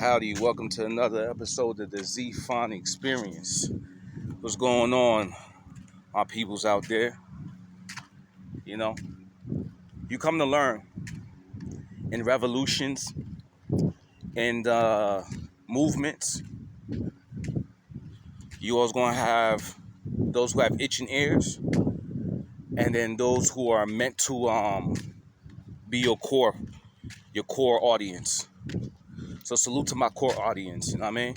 Howdy, welcome to another episode of the Zephon Experience. What's going on, my peoples out there? You know, you come to learn in revolutions and movements. You always gonna have those who have itching ears, and then those who are meant to be your core audience. So salute to my core audience, you know what I mean?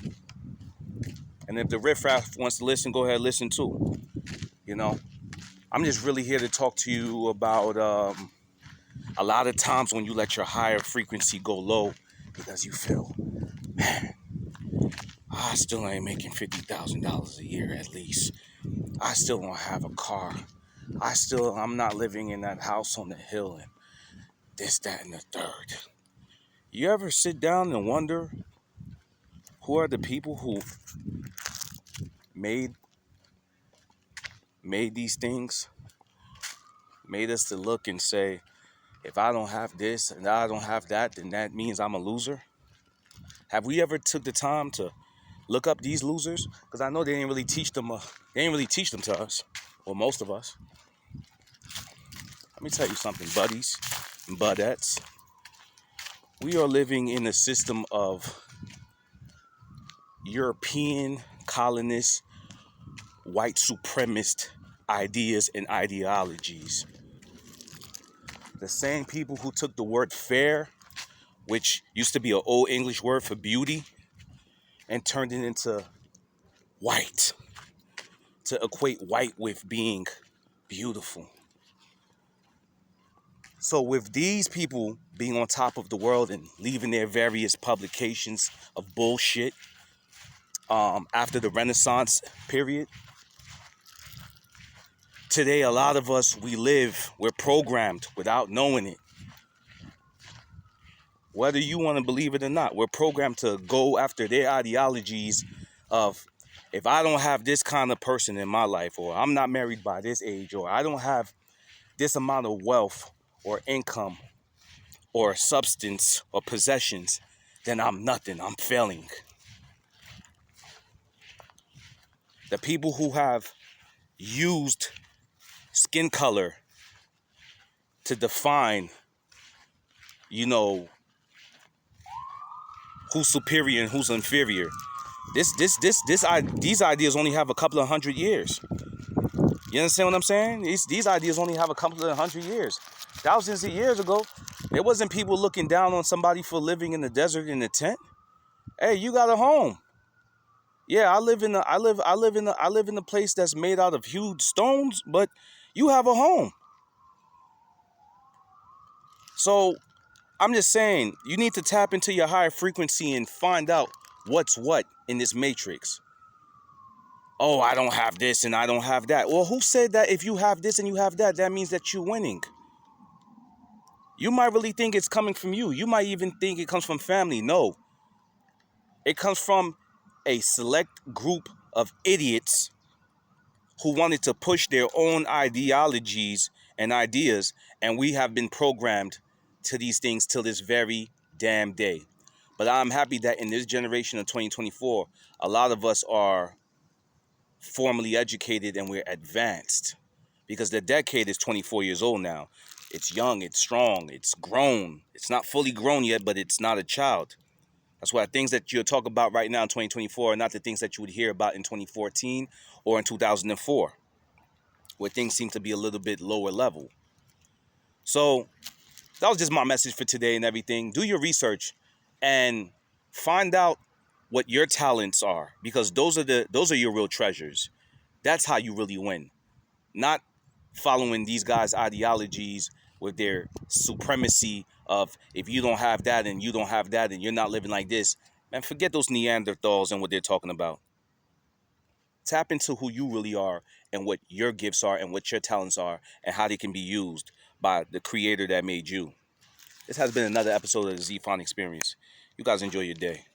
And if the riffraff wants to listen, go ahead and listen too. You know, I'm just really here to talk to you about a lot of times when you let your higher frequency go low because you feel, man, I still ain't making $50,000 a year at least. I still don't have a car. I'm not living in that house on the hill and this, that, and the third. You ever sit down and wonder who are the people who made these things? Made us to look and say, if I don't have this and I don't have that, then that means I'm a loser? Have we ever took the time to look up these losers? Because I know they didn't really teach them. They didn't really teach them to us, or most of us. Let me tell you something, buddies and budettes. We are living in a system of European colonist, white supremacist ideas and ideologies. The same people who took the word fair, which used to be an old English word for beauty, and turned it into white, to equate white with being beautiful. So with these people being on top of the world and leaving their various publications of bullshit after the Renaissance period, today a lot of us, we're programmed without knowing it. Whether you want to believe it or not, we're programmed to go after their ideologies of, if I don't have this kind of person in my life, or I'm not married by this age, or I don't have this amount of wealth or income or substance or possessions, then I'm nothing, I'm failing. The people who have used skin color to define, who's superior and who's inferior. These ideas only have a couple of 100 years. You understand what I'm saying? These ideas only have a couple of 100 years. Thousands of years ago, there wasn't people looking down on somebody for living in the desert in a tent. Hey, you got a home. Yeah, I live in a place that's made out of huge stones, but you have a home. So I'm just saying, you need to tap into your higher frequency and find out what's what in this matrix. Oh, I don't have this and I don't have that. Well, who said that if you have this and you have that, that means that you're winning? You might really think it's coming from you. You might even think it comes from family. No. It comes from a select group of idiots who wanted to push their own ideologies and ideas, and we have been programmed to these things till this very damn day. But I'm happy that in this generation of 2024, a lot of us are formally educated and we're advanced, because the decade is 24 years old now. It's young, it's strong, it's grown. It's not fully grown yet, but it's not a child. That's why things that you're talking about right now in 2024 are not the things that you would hear about in 2014 or in 2004, where things seem to be a little bit lower level. So that was just my message for today and everything. Do your research and find out what your talents are, because those are your real treasures. That's how you really win. Not following these guys' ideologies with their supremacy of, if you don't have that and you don't have that and you're not living like this. Man, forget those Neanderthals and what they're talking about. Tap into who you really are and what your gifts are and what your talents are and how they can be used by the creator that made you. This has been another episode of the Zephon Experience. You guys enjoy your day.